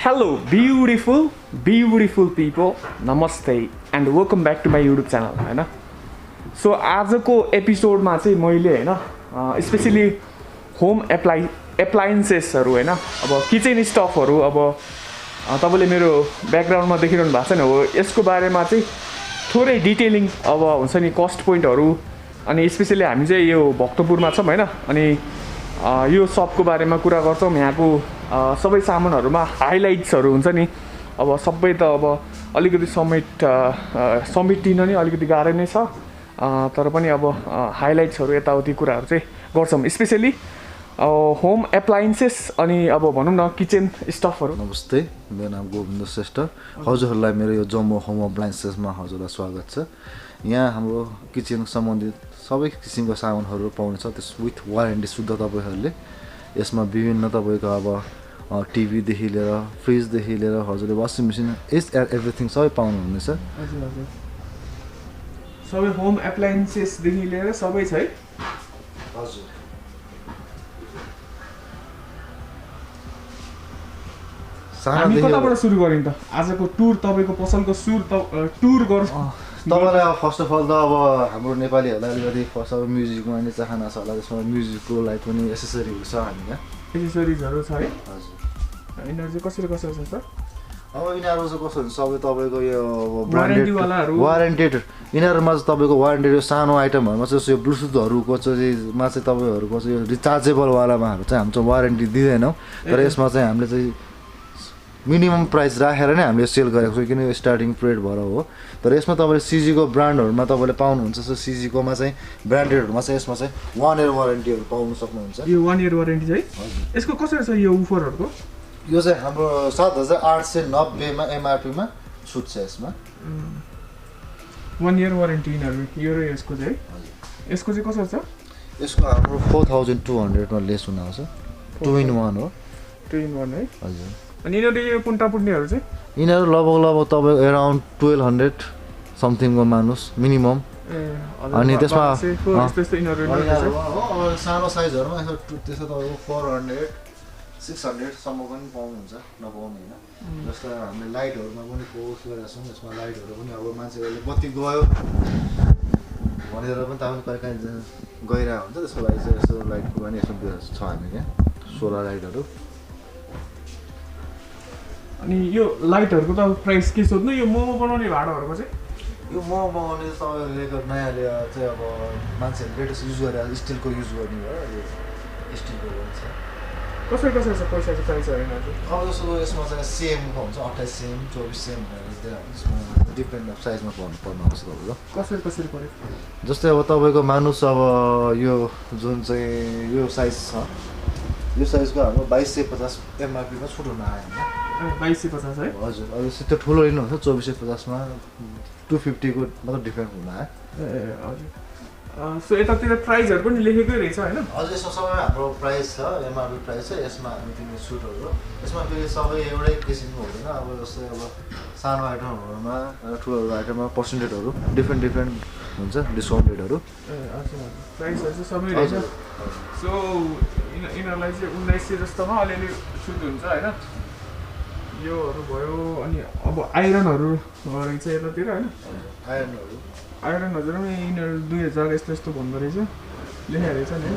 Hello, beautiful people. Namaste and welcome back to my YouTube channel. हैन so आजको एपिसोडमा चाहिँ मैले हैन स्पेशली होम एप्लायन्सेसहरु हैन अब किचन स्टफहरु अब तपाईले मेरो ब्याकग्राउन्डमा देखिरहनु भएको छ नि हो यसको बारेमा चाहिँ थोरै डिटेलिङ अब हुन्छ नि कस्ट पोइन्टहरु अनि स्पेशली हामी चाहिँ यो भक्तपुरमा छौं हैन अनि यो शपको बारेमा कुरा गर्छौं यहाँको सबै सामानहरुमा हाइलाइट्सहरु हुन्छ नि अब सबै त अब अलिकति समेटिन नि अलिकति गाह्रो नै छ तर पनि अब हाइलाइट्सहरु यताउति कुराहरु चाहिँ गर्छौं स्पेशली होम एप्लायन्सेस अनि अब भनौं न किचन स्टफहरु। नमस्ते, मेरो नाम गोविन्द श्रेष्ठ। हजुरहरुलाई मेरो यो जम्मू होम एप्लायन्सेसमा हजुरलाई स्वागत छ। यहाँ हाम्रो किचन सम्बन्धित सबै किसिमको सामानहरु पाउनुहुन्छ त्यस विथ वारेन्टी शुद्ध तपाईहरुले। यसमा विभिन्न तपाईको अब टिभी देखि लिएर फ्रिज देखि लिएर हजुरले वाशिङ मेसिन एभ्रीथिङ सबै पाउनुहुनेछ। हजुर हजुर सबै होम एप्लायन्सेस देखि लिएर सबै छ है। हजुर हामी कताबाट सुरु गरिन् त आजको टुर तपाईको पसलको टुर गर्छ तपाईलाई फर्स्ट अफ अल त अब हाम्रो नेपालीहरुलाई अलिकति फर्स्ट अफ म्युजिकमा नै चाहना छ होला त्यसमा म्युजिकको लागि पनि एसेसरीहरु छ हामीमा एसेसरीजहरु छ है। हजुर यिनीहरु चाहिँ कसरी छ सर? अब यिनीहरु चाहिँ कस्तो हुन्छ सबै तपाईको यो वारेन्टी वालाहरु वारेन्टेड यिनीहरुमा चाहिँ तपाईको वारेन्टेड सानो आइटमहरुमा चाहिँ यो ब्लुटुथहरुको चाहिँ मा चाहिँ तपाईहरुको चाहिँ यो रिचार्जेबल वालामाहरु चाहिँ हामी चाहिँ वारेन्टी दिदैनौं तर यसमा चाहिँ हामीले चाहिँ मिनिमम प्राइस राखेर नै हामीले सेल गरेको छौं किन यो स्टार्टिङ पिरियड भएर हो। तर यसमा तपाईले सीजी को ब्रान्डहरुमा तपाईले पाउनुहुन्छ सो सीजी कोमा चाहिँ ब्रान्डेडहरुमा चाहिँ यसमा चाहिँ 1 इयर वारेन्टीहरु पाउन सक्नुहुन्छ। यो 1 इयर वारेन्टी चाहिँ यसको कसरी छ यो उफरहरुको? यो चाहिँ हाम्रो 7890 मा एमआरपी मा छुट छ यसमा 1 इयर वारेन्टी यिनीहरु यो र यसको चाहिँ यसको चाहिँ कसरी छ? यसको हाम्रो 4200 मा लेस हुन आउँछ 2 in 1 हो 2 in 1 है। हजुर अनि यिनीहरु यो पुन्टापुन्नेहरु चाहिँ यिनीहरु लगभग तपाईको अराउन्ड 1200 समथिङ को मानुस मिनिमम अनि त्यसमा त्यस्तो यिनीहरु सानो साइजहरुमा त्यसो तपाईको 400 600 सम्म पनि पाउनुहुन्छ नपाउने हैन। जस्तो हामीले लाइटहरुमा पनि फोकस गरेका छौं यसमा लाइटहरु पनि अब मान्छेहरुले बत्ती गयो भनेर पनि तपाईले कहिले गइरा हुन्छ त्यसको लागि चाहिँ यस्तो लाइटको पनि यसमा छ हामी यहाँ सोलर लाइटहरु। अनि यो लाइटहरुको त प्राइस के सोध्नु यो मोमो बनाउने भाडाहरुको चाहिँ यो मोमो बनाउने तपाईले नयाँले चाहिँ अब मान्छेहरुले लेटेस्ट युज गरेर स्टिलको युज गर्ने हो यो स्टिलको हुन्छ कसरी छ पैसा चाहिँ प्राइस हैन अब जस्तो यसमा चाहिँ सेम हुन्छ 28 सेम 24 सेम भनेर यसमा डिपेन्ड अफ साइजमा पर्नु आउँछ तपाईको कसरी पर्यो जस्तै अब तपाईको मानुस अब यो जुन चाहिँ यो साइज छ यो साइजको हाम्रो 2250 एमआरपी मा छुट हुन आयो 2250 है। हजुर अब त्यो ठुलो लिनुहुन्छ 2450 मा 250 को मतलब डिफरेन्ट हुन आयो ए हजुर। सो यतातिर प्राइसहरु पनि लेखेकै रहेछ हैन? हजुर यसमा सबै हाम्रो प्राइस छ एमआरपी प्राइस छ यसमा हामी दिने सुटहरु यसमा फेरि सबै एउटै किसिमको हुँदैन अब जस्तै अब सानो आइटमहरुमा ठुलो आइटममा पर्सेन्टेजहरु डिफरेन्ट हुन्छ डिस्काउन्ट रेटहरु ए हजुर प्राइसहरु चाहिँ सबै रहेछ। सो यिनीहरुलाई चाहिँ 1900 जस्तोमा अलिअलि छुट हुन्छ हैन योहरु भयो अनि अब आइरनहरु रहेछ यतातिर हैन आइरनहरु पनि यिनीहरु 2000 यस्तो भन्दो रहेछ लेखेको रहेछ नि।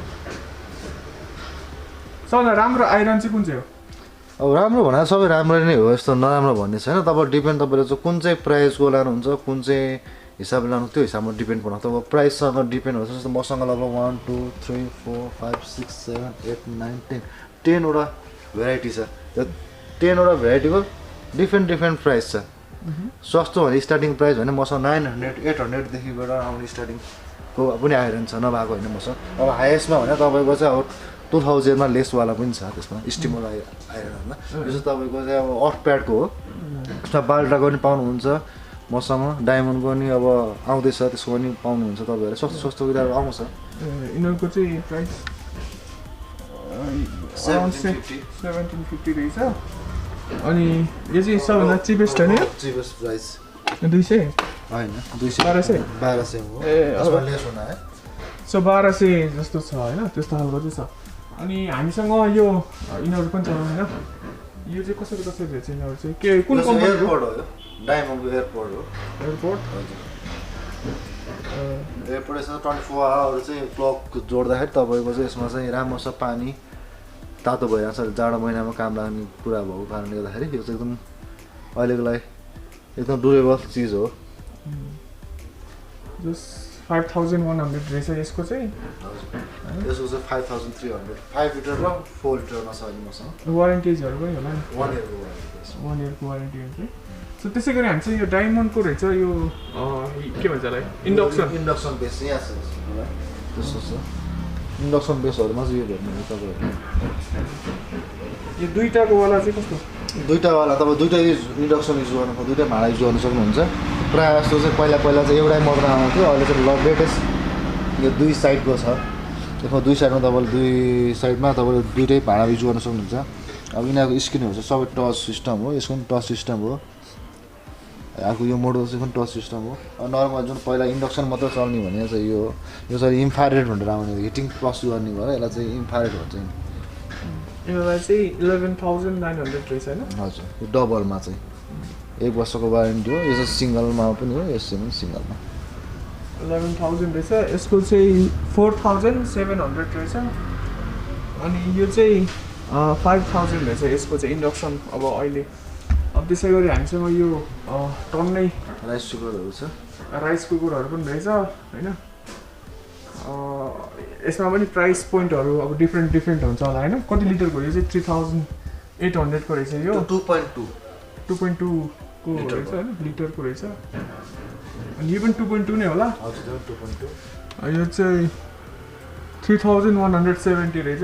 सबभन्दा राम्रो आइरन चाहिँ कुन चाहिँ हो? अब राम्रो भनेर सबै राम्रो नै हो यस्तो नराम्रो भन्ने छैन तपाईँ डिपेन्ड तपाईले चाहिँ कुन चाहिँ प्राइसको लानुहुन्छ कुन चाहिँ हिसाबले लानु त्यो हिसाबमा डिपेन्ड पर्छ तपाईँ प्राइससँग डिपेन्ड हुन्छ। जस्तो मसँग लगभग 1 2 3 4 5 6 7 8 9 10 वटा भेराइटी छ त्यो 10 वटा भेराइटीको डिफरेन्ट प्राइस छ। सस्तो भने स्टार्टिङ प्राइस भने मसँग 900 800 देखिबाट आउने स्टार्टिङको पनि आइरन छ नभएको होइन मसँग। अब हाइएस्टमा भने तपाईको चाहिँ अब 2000 मा लेस वाला पनि छ त्यसमा स्टिमर आइरनमा यो चाहिँ तपाईको चाहिँ अब अफ प्याडको हो त्यसमा बाल्टाको पनि पाउनुहुन्छ मसँग डायमन्डको पनि अब आउँदैछ त्यसको पनि पाउनुहुन्छ तपाईहरुले सस्तो कुराहरु आउँछ। यिनीहरुको चाहिँ प्राइस 1750 रहेछ अनि यो चाहिँ सबभन्दा चिपेस्ट हो नि चिपेस्ट प्राइस 200 हैन 200 1200 हो यसमा लेस हुन है सो 1200 जस्तो छ हैन त्यस्तो खालको चाहिँ छ। अनि हामीसँग यो यिनीहरु पनि छ हैन यो चाहिँ कसरी रहेछ यिनीहरू चाहिँ के कुन कम्पनीको एयरपोर्ट हो यो डायमन्डको एयरपोर्ट हो एयरपोर्ट हजुर एयरपोर्ट यसमा 24 आवर चाहिँ प्लग जोड्दाखेरि तपाईँको चाहिँ यसमा चाहिँ राम्रो छ पानी तातो भइरहेको छ जाडो महिनामा काम लाग्ने कुरा भएको कारणले गर्दाखेरि यो चाहिँ एकदम अहिलेको लागि एकदम ड्युरेबल चिज हो जस्ट 5100 रहेछ यसको चाहिँ यसको चाहिँ 5300 5 लिटर र 4 लिटरमा छ अहिले मसँग वारेन्टिजहरू पनि होला नि 1 इयरको वारेन्टी 1 इयरको वारेन्टी हुन्छ सो त्यसै गरी हामी चाहिँ यो डायमन्डको रहेछ यो के भन्छ यसलाई इन्डक्सन बेस यहाँ छ त्यस्तो छ इन्डक्सन बेसहरूमा चाहिँ यो भेट्नुहुन्छ तपाईँहरू यो दुईटाको वाला चाहिँ कस्तो दुईटा वाला तपाईँ दुईटै इन्डक्सन युज गर्नु दुईटै भाँडा युज गर्न सक्नुहुन्छ प्रायः जस्तो चाहिँ पहिला चाहिँ एउटै मोडल आउँथ्यो अहिले चाहिँ लेटेस्ट यो दुई साइडको छ त्यसमा दुई साइडमा तपाईँले दुई साइडमा तपाईँले दुईटै भाँडा युज गर्न सक्नुहुन्छ अब यिनीहरूको स्क्रिनहरू चाहिँ सबै टच सिस्टम हो यसको पनि टच सिस्टम हो अर्को यो मोडल चाहिँ पनि टच सिस्टम हो नर्मल जुन पहिला इन्डक्सन मात्रै चल्ने भने चाहिँ यो चाहिँ इन्फ्रारेड भनेर आउने हिटिङ प्लस गर्ने भएर यसलाई चाहिँ इन्फ्रारेड भन्छ यसलाई चाहिँ 11900 रहेछ हैन हजुर यो डबलमा चाहिँ 1 वर्षको वारेन्टी हो यो चाहिँ सिङ्गलमा पनि हो यसको पनि सिङ्गलमा 11000 रहेछ यसको चाहिँ 4700 रहेछ अनि यो चाहिँ 5000 रहेछ यसको चाहिँ इन्डक्सन अब अहिले अब त्यसै गरी हामीसँग यो टन्नै राइस कुकरहरू छ राइस कुकरहरू पनि रहेछ हैन यसमा पनि प्राइस पोइन्टहरू अब डिफ्रेन्ट हुन्छ होला हैन कति लिटरको यो चाहिँ 3800 को रहेछ यो 2.2 को रहेछ हैन लिटरको रहेछ अनि यो पनि 2.2 नै होला हजुर 2.2 यो चाहिँ 3170 रहेछ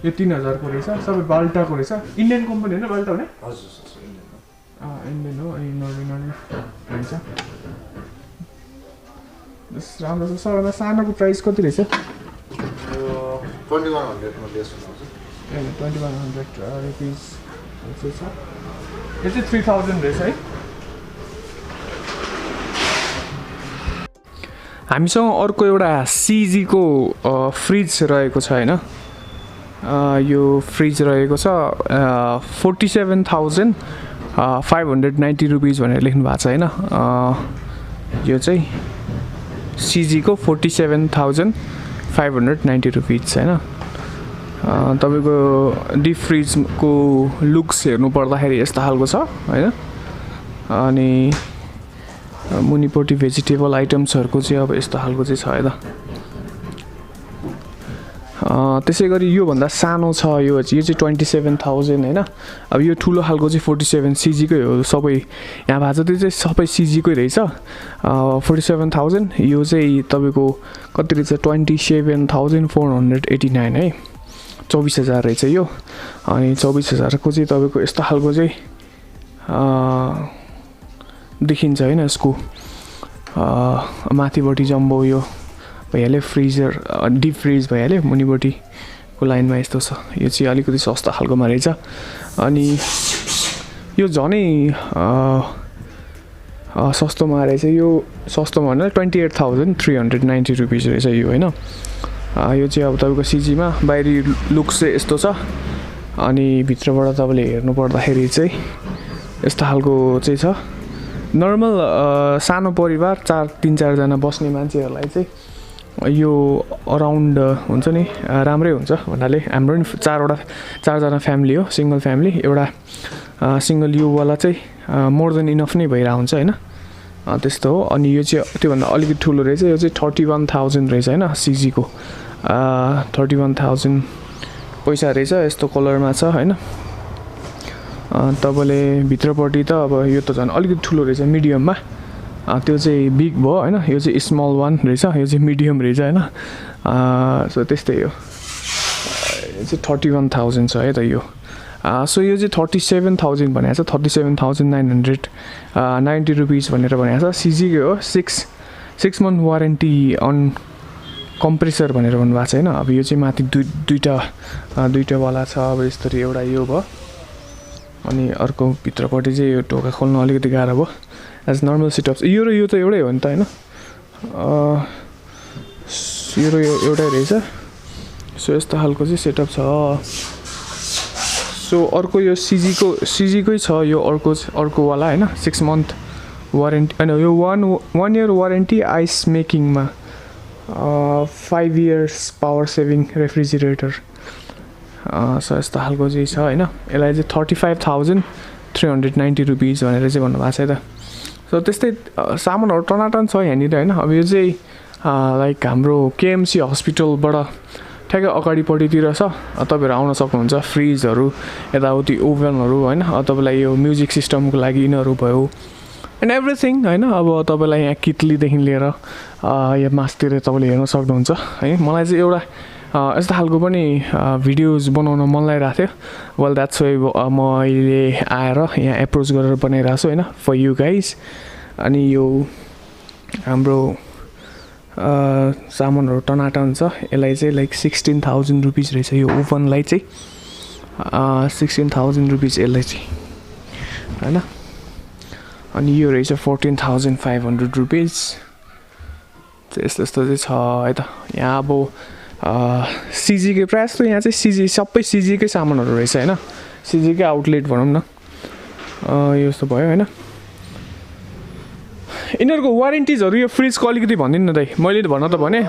यो 3000 को रहेछ सबै बाल्टाको रहेछ इन्डियन कम्पनी हैन बाल्टा भने हजुर इन्डियन हो अनि नर्मल हुन्छ राम्रो छ सबैभन्दा सानोको प्राइस कति रहेछ 2100 मा लेस हुन्छ ए 2100 रुपीस छ यो चाहिँ 3000 रहेछ है हामीसँग अर्को एउटा सिजी को फ्रिज रहेको छ हैन यो फ्रिज रहेको छ 47590 रुपीस भनेर लेख्नु भएको छ हैन यो चाहिँ सिजी को 47590 रुपीस हैन तपाईको डिप फ्रिजको लुक्स हेर्नु पर्दाखेरि यस्तो खालको छ हैन अनि मुनिपट्टि भेजिटेबल आइटम्सहरुको चाहिँ अब यस्तो खालको चाहिँ छ है त त्यसै गरी यो भन्दा सानो छ यो चाहिँ 27000 हैन अब यो ठुलो खालको चाहिँ 47 सीजी कै हो सबै यहाँ भएको त्यो चाहिँ सबै सीजी कै रहेछ 47000 यो चाहिँ तपाईको कति रहेछ 27489 है 24000 रहेछ यो अनि 24000 को चाहिँ तपाईको यस्तो खालको चाहिँ देखिन्छ हैन यसको माथिपट्टि जम्बो यो भइहाल्यो फ्रिजर डिप फ्रिज भइहाल्यो मुनिपट्टिको लाइनमा यस्तो छ यो चाहिँ अलिकति सस्तो खालकोमा रहेछ अनि यो झनै सस्तोमा रहेछ यो सस्तोमा भन्दा 28390 रुपीस रहेछ यो हैन यो चाहिँ अब तपाईको सीजीमा बाहिरी लुक्स चाहिँ यस्तो छ अनि भित्रबाट तपाईले हेर्नु पर्दाखेरि चाहिँ यस्तो खालको चाहिँ छ नर्मल सानो परिवार 3-4 जना बस्ने मान्छेहरुलाई चाहिँ यो अराउन्ड हुन्छ नि राम्रै हुन्छ भन्नाले हाम्रो नि 4 जना फ्यामिली हो सिंगल फ्यामिली एउटा सिंगल यो वाला चाहिँ मोर देन इनफ नै भइरा हुन्छ हैन त्यस्तो हो अनि यो चाहिँ त्यो भन्दा अलिकति ठुलो रहेछ यो चाहिँ 31000 रहेछ हैन सीजी को 31000 पैसा रहेछ यस्तो कलरमा छ हैन तपाईले भित्रपट्टि त अब यो त झन् अलिकति ठुलो रहेछ मिडियममा त्यो चाहिँ बिग भयो हैन यो चाहिँ स्मल वान रहेछ यो चाहिँ मिडियम रहेछ हैन सो त्यस्तै हो यो चाहिँ 31000 छ है त यो सो यो चाहिँ 37000 भनेको छ 37990 रुपीस भनेर भनेको छ सीजी को हो 6 मन्थ वारेन्टी अन कम्प्रेसर भनेर भन्नुभएको छ हैन अब यो चाहिँ माथि दुईटा वाला छ अब यसरी एउटा यो भयो अनि अर्को भित्रपट्टि चाहिँ यो ढोका खोल्न अलिकति गाह्रो भयो एज नर्मल सेटअप यो र यो त एउटै हो नि त हैन यो र यो एउटै रहेछ सो यस्तो खालको चाहिँ सेटअप छ सो अर्को यो सिजीकै छ यो अर्को वाला हैन 6 मन्थ वारेन्टी हैन यो 1 इयर वारेन्टी आइस मेकिङमा 5 years power saving refrigerator so यस्तो खालको चाहिँ छ हैन यसलाई चाहिँ 35,390 रुपिज भनेर चाहिँ भन्नु भएको छ त सो त्यस्तै सामानहरू टनाटन छ यहाँनिर हैन अब यो चाहिँ लाइक हाम्रो केएमसी हस्पिटलबाट ठ्याक्कै अगाडिपट्टितिर छ तपाईँहरू आउन सक्नुहुन्छ फ्रिजहरू यताउति ओभनहरू हैन तपाईँलाई यो म्युजिक सिस्टमको लागि यिनीहरू भयो एन्ड एभ्रिथिङ हैन अब तपाईँलाई यहाँ कितलीदेखि लिएर यहाँ मासतिर तपाईँले हेर्न सक्नुहुन्छ है मलाई चाहिँ एउटा यस्तो खालको पनि भिडियोज बनाउन मन लागिरहेको थियो वेल द्याट्स वाइ म अहिले आएर यहाँ एप्रोच गरेर बनाइरहेको छु हैन फर यु गाइज अनि यो हाम्रो सामानहरू टनाटन छ यसलाई चाहिँ लाइक 16,000 रुपिज रहेछ यो ओभनलाई चाहिँ 16,000 रुपिज यसलाई चाहिँ हैन अनि यो रहेछ 14,500 रुपिज यस्तो यस्तो चाहिँ छ है त यहाँ अब सिजीकै प्रायः जस्तो यहाँ चाहिँ सबै सिजीकै सामानहरू रहेछ हैन सिजीकै आउटलेट भनौँ न यो यस्तो भयो हैन यिनीहरूको वारेन्टिजहरू यो फ्रिजको अलिकति भनिदिनु न दाइ मैले त भन्न त भने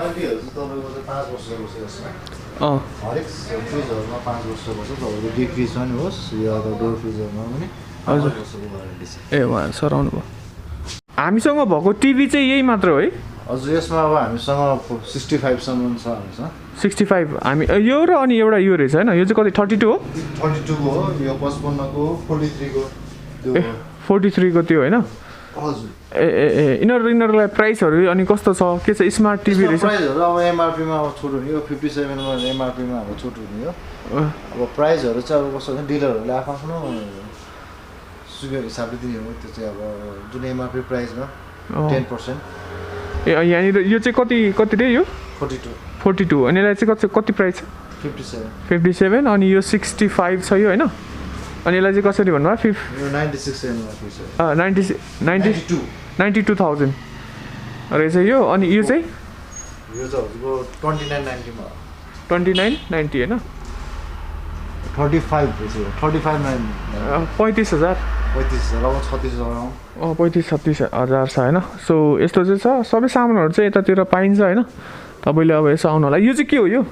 ए उहाँ सर आउनु भयो हामीसँग भएको टिभी चाहिँ यही मात्र हो है हजुर यसमा अब हामीसँग 65 सम्म छ हामीसँग 65 हामी यो र अनि एउटा यो रहेछ हैन यो चाहिँ कति 32 हो 32 को हो यो 55 को 43 को त्यो 43 को त्यो हैन हजुर ए यिनीहरूलाई प्राइसहरू अनि कस्तो छ के छ स्मार्ट टिभी रहेछ प्राइसहरू अब एमआरपी मा अब छुट हुने यो 57 मा एमआरपी मा अब छुट हुने हो अब प्राइसहरू चाहिँ अब कस्तो छ डिलरहरूले आफ्नो सुगर हिसाबले दिने हो त्यो चाहिँ अब जुन एमआरपी प्राइसमा 10% ए यहाँनिर यो चाहिँ कति रे यो 42 अनि यसलाई चाहिँ कति प्राइस 57 अनि यो 65 छ यो हैन अनि यसलाई चाहिँ कसरी भन्नुभयो 92,000 रहेछ यो अनि यो चाहिँ 2990 मा 2990 हैन 35,000 35-36 हजार छ हैन सो यस्तो चाहिँ छ सबै सामानहरू चाहिँ यतातिर पाइन्छ हैन तपाईँले अब यसो आउनु होला यो चाहिँ के हो यो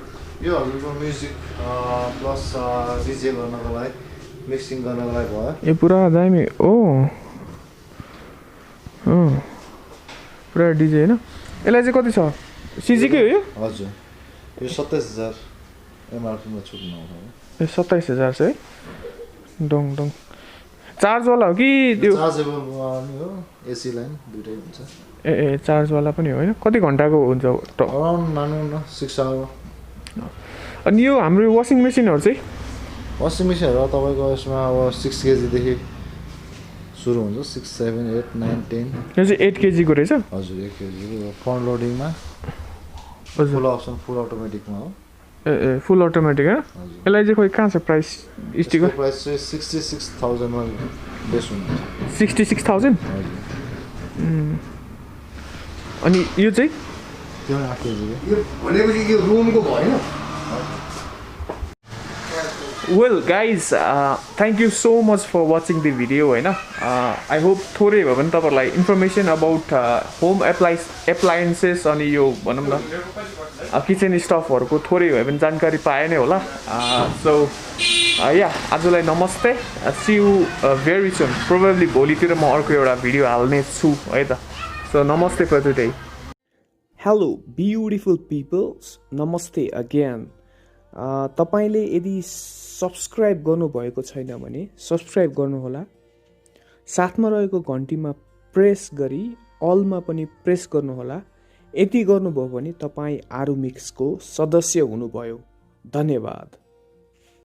हजुरको म्युजिक प्लस डिजे गर्नको लागि मिक्सिङ गर्नको लागि भयो यो पुरा दामी ओ पुरा डिजे हैन यसलाई चाहिँ कति छ सिजीकै हो यो हजुर यो 27,000 एमआरपी मा छुट्नु आउँछ ए 27,000 छ है डङ चार्ज वाला हो कि त्यो चार्जेबल नि हो एसी लाइन दुटै हुन्छ ए चार्ज वाला पनि हो हैन कति घण्टाको हुन्छ अराउन्ड मानौँ न 6 आवर अनि यो हाम्रो वाशिङ मेसिनहरु चाहिँ वाशिङ मेसिनहरु तपाईको यसमा अब 6 केजी देखि सुरु हुन्छ 6 7 8 9 10 यो चाहिँ 8 केजी को रहेछ हजुर 1 केजी को फ्रन्ट लोडिङ मा फुल अप्सन फुल अटोमेटिक मा हो ए फुल अटोमेटिक है यसलाई चाहिँ खोइ कहाँ छ प्राइस स्टिकर प्राइस चाहिँ 66,000 मा बेस हुन्छ 66,000 अनि यो चाहिँ त्यो 8 केजी यो भनेपछि यो रुमको भएन well guys thank you so much for watching the video होइन आई होप थोरै भयो भने तपाईँहरूलाई इन्फर्मेसन अबाउट होम एप्लायन्सेस अनि यो भनौँ न किचन स्टफहरूको थोरै भयो भने जानकारी पाए नै होला सो या आजलाई नमस्ते see you very soon probably भोलितिर म अर्को एउटा भिडियो हाल्ने छु है त सो नमस्ते for today hello beautiful peoples नमस्ते अगेन तपाईले यदि सब्सक्राइब गर्नुभएको छैन भने सब्सक्राइब गर्नुहोला साथमा रहेको घन्टीमा प्रेस गरी अलमा पनि प्रेस गर्नुहोला यति गर्नुभयो भने तपाईँ आरु मिक्सको सदस्य हुनुभयो धन्यवाद।